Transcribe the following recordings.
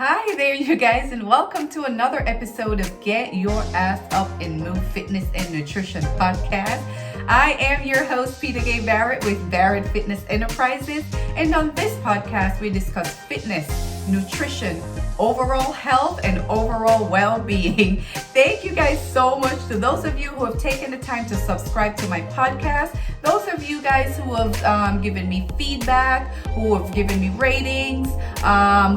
Hi there, you guys, and welcome to another episode of Get Your Ass Up and Move Fitness and Nutrition Podcast. I am your host, Peter Gay Barrett with Barrett Fitness Enterprises, and on this podcast, we discuss fitness, nutrition, overall health, and overall well-being. Thank you guys so much to those of you who have taken the time to subscribe to my podcast, those of you guys who have given me feedback, who have given me ratings,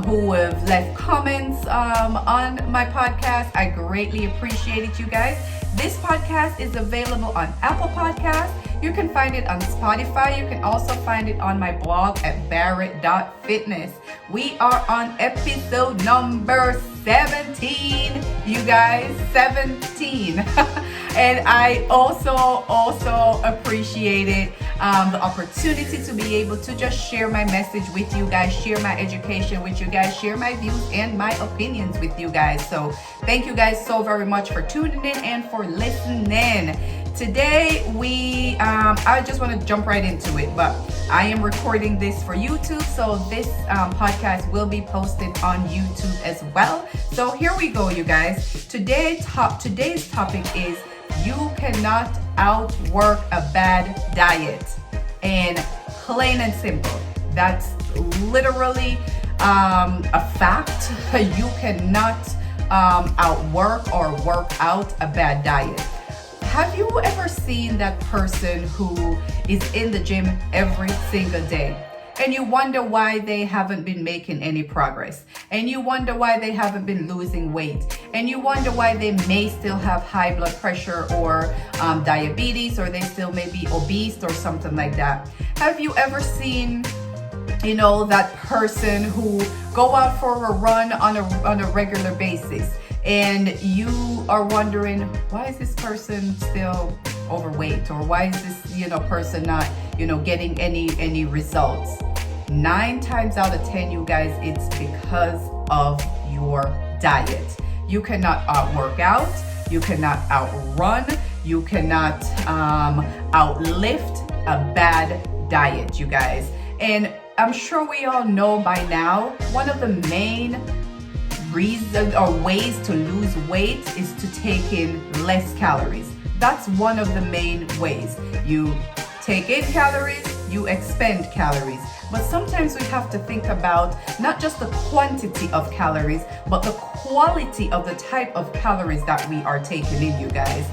who have left comments on my podcast. I greatly appreciate it, you guys. This podcast is available on Apple Podcasts. You can find it on Spotify. You can also find it on my blog at barrett.fitness. We are on episode number 17, you guys, 17. And I also appreciate it, the opportunity to be able to just share my message with you guys, share my education with you guys, share my views and my opinions with you guys. So thank you guys so very much for tuning in and for listening. Today I just want to jump right into it, but I am recording this for YouTube, so this podcast will be posted on YouTube as well. So here we go, you guys. Today's topic is you cannot outwork a bad diet, and plain and simple, that's literally a fact. You cannot outwork or work out a bad diet. Have you ever seen that person who is in the gym every single day and you wonder why they haven't been making any progress, and you wonder why they haven't been losing weight, and you wonder why they may still have high blood pressure or diabetes, or they still may be obese or something like that? Have you ever seen that person who go out for a run on a regular basis, and you are wondering, why is this person still overweight, or why is this person not getting any results? 9 times out of 10, you guys, it's because of your diet. You cannot outwork out, you cannot outrun, you cannot outlift a bad diet, you guys. And I'm sure we all know by now, one of the main reasons or ways to lose weight is to take in less calories. That's one of the main ways. You take in calories, you expend calories. But sometimes we have to think about not just the quantity of calories, but the quality of the type of calories that we are taking in, you guys.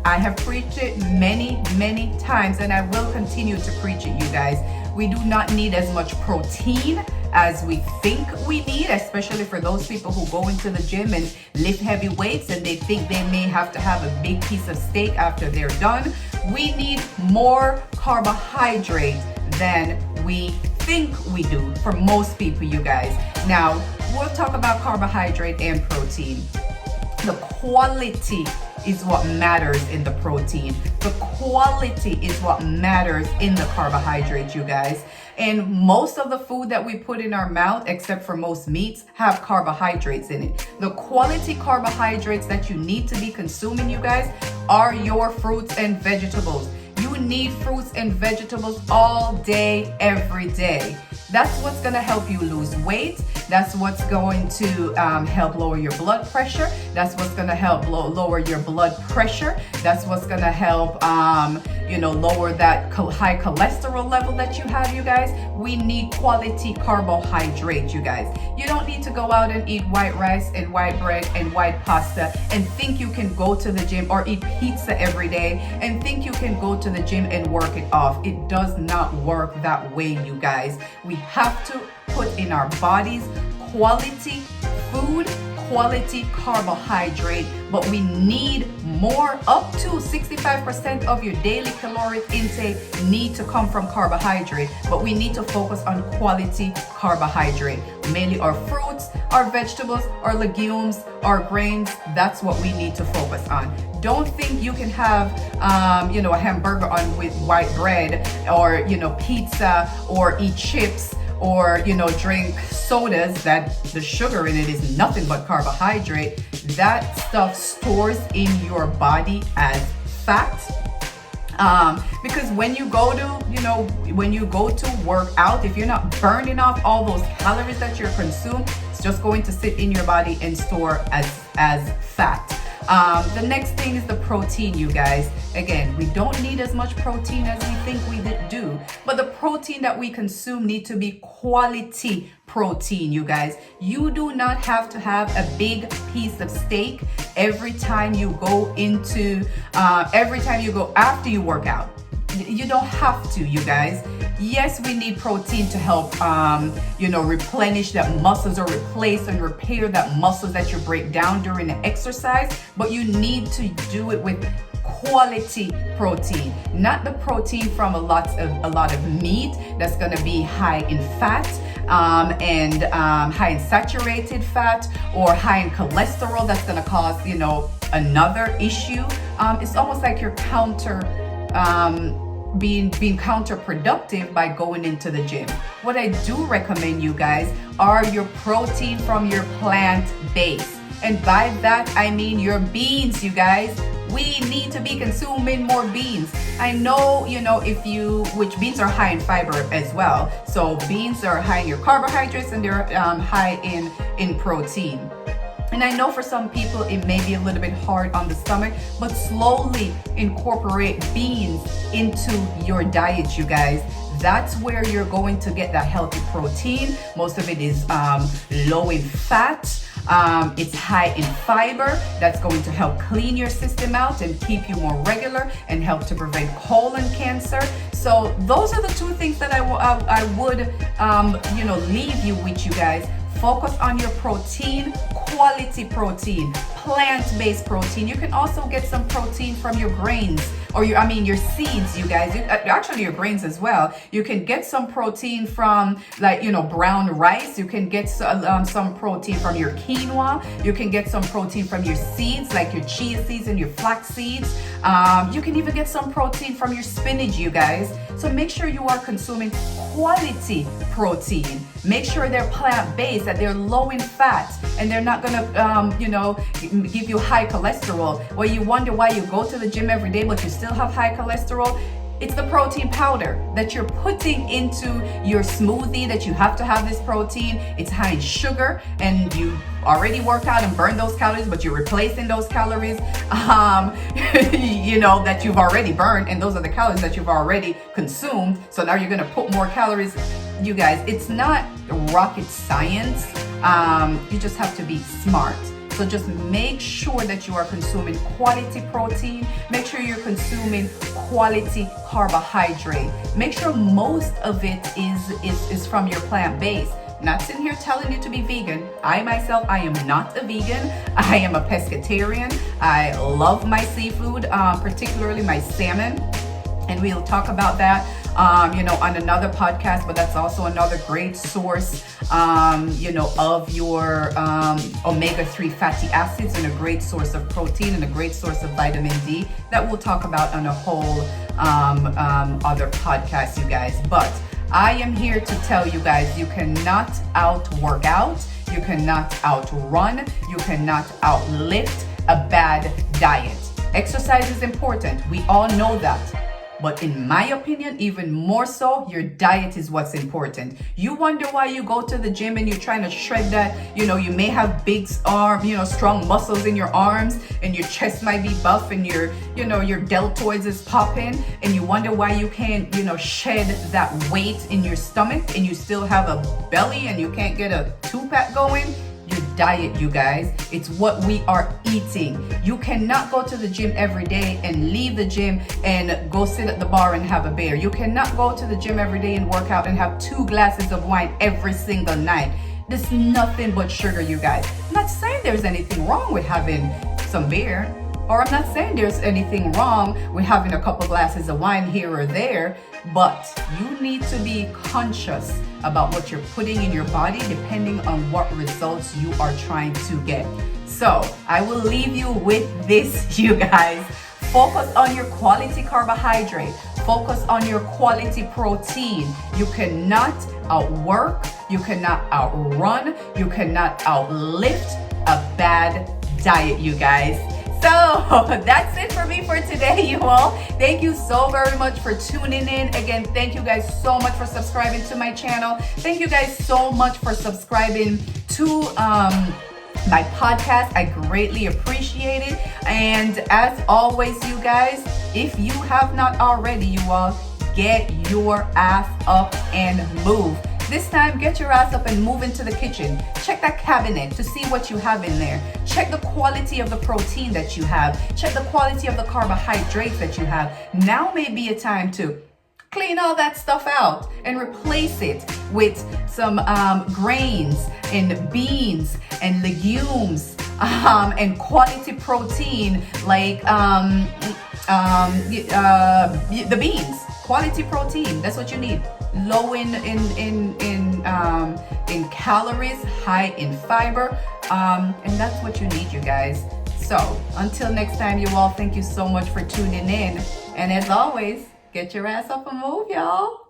I have preached it many times, and I will continue to preach it, you guys. We do not need as much protein as we think we need, especially for those people who go into the gym and lift heavy weights and they think they may have to have a big piece of steak after they're done. We need more carbohydrate than we think we do for most people, you guys. Now, we'll talk about carbohydrate and protein. The quality is what matters in the protein. The quality is what matters in the carbohydrate, you guys. And most of the food that we put in our mouth, except for most meats, have carbohydrates in it. The quality carbohydrates that you need to be consuming, you guys, are your fruits and vegetables. You need fruits and vegetables all day, every day. That's what's going to help you lose weight. That's what's going to help lower your blood pressure. That's what's going to help lower your blood pressure. That's what's going to help, lower that high cholesterol level that you have, you guys. We need quality carbohydrate, you guys. You don't need to go out and eat white rice and white bread and white pasta and think you can go to the gym, or eat pizza every day and think you can go to the gym and work it off. It does not work that way, you guys. We have to put in our bodies quality food, quality carbohydrate, but we need more. Up to 65% of your daily caloric intake need to come from carbohydrate, but we need to focus on quality carbohydrate, mainly our fruits, our vegetables, our legumes, our grains. That's what we need to focus on. Don't think you can have a hamburger with white bread, or pizza, or eat chips, or drink sodas that the sugar in it is nothing but carbohydrate. That stuff stores in your body as fat. Because when you go to work out, if you're not burning off all those calories that you're consuming, It's just going to sit in your body and store as fat. The next thing is the protein, you guys. Again, we don't need as much protein as we think we do, but the protein that we consume need to be quality protein, you guys. You do not have to have a big piece of steak every time you go after you work out. You don't have to, you guys. Yes, we need protein to help, replenish that muscles or replace and repair that muscles that you break down during the exercise. But you need to do it with quality protein, not the protein from a lot of meat that's going to be high in fat and high in saturated fat or high in cholesterol. That's going to cause another issue. It's almost like you're being counterproductive by going into the gym. What I do recommend, you guys, are your protein from your plant base. And by that, I mean your beans, you guys. We need to be consuming more beans. I know, which beans are high in fiber as well. So beans are high in your carbohydrates and they're high in protein. And I know for some people it may be a little bit hard on the stomach, but slowly incorporate beans into your diet, you guys. That's where you're going to get that healthy protein. Most of it is low in fat. It's high in fiber. That's going to help clean your system out and keep you more regular and help to prevent colon cancer. So those are the two things that I would leave you with, you guys. Focus on your protein, quality protein, plant-based protein. You can also get some protein from your grains or your seeds, you guys. Actually your grains as well. You can get some protein from brown rice. You can get some protein from your quinoa. You can get some protein from your seeds like your chia seeds and your flax seeds. You can even get some protein from your spinach, you guys. So make sure you are consuming quality protein. Make sure they're plant-based, that they're low in fat, and they're not gonna, give you high cholesterol. Well, you wonder why you go to the gym every day, but you still have high cholesterol. It's the protein powder that you're putting into your smoothie that you have to have this protein. It's high in sugar, and you already work out and burn those calories, but you're replacing those calories, that you've already burned, and those are the calories that you've already consumed. So now you're gonna put more calories. You guys, it's not rocket science. You just have to be smart. So just make sure that you are consuming quality protein. Make sure you're consuming quality carbohydrate. Make sure most of it is from your plant base. Not sitting here telling you to be vegan. I myself, I am not a vegan. I am a pescatarian. I love my seafood, particularly my salmon. And we'll talk about that on another podcast, but that's also another great source of your omega-3 fatty acids, and a great source of protein, and a great source of vitamin D that we'll talk about on a whole other podcast, you guys. But I am here to tell you guys, you cannot out-work out, you cannot outrun, you cannot outlift a bad diet. Exercise is important. We all know that. But in my opinion, even more so, your diet is what's important. You wonder why you go to the gym and you're trying to shred that, you may have big strong muscles in your arms, and your chest might be buff, and your deltoids is popping, and you wonder why you can't, shed that weight in your stomach, and you still have a belly and you can't get a two-pack going. Your diet, you guys. It's what we are eating. You cannot go to the gym every day and leave the gym and go sit at the bar and have a beer. You cannot go to the gym every day and work out and have 2 glasses of wine every single night. There's nothing but sugar, you guys. I'm not saying there's anything wrong with having some beer, or I'm not saying there's anything wrong with having a couple glasses of wine here or there, but you need to be conscious about what you're putting in your body depending on what results you are trying to get. So I will leave you with this, you guys. Focus on your quality carbohydrate. Focus on your quality protein. You cannot outwork, you cannot outrun, you cannot outlift a bad diet, you guys. that's it for me for today, you all. Thank you so very much for tuning in. Again, thank you guys so much for subscribing to my channel. Thank you guys so much for subscribing to my podcast. I greatly appreciate it. And as always, you guys, if you have not already, you all, get your ass up and move. This time, get your ass up and move into the kitchen. Check that cabinet to see what you have in there. Check the quality of the protein that you have. Check the quality of the carbohydrates that you have. Now may be a time to clean all that stuff out and replace it with some grains and beans and legumes and quality protein like the beans. Quality protein, that's what you need. Low in calories, high in fiber, and that's what you need, you guys. So until next time, you all, thank you so much for tuning in. And as always, get your ass up and move, y'all.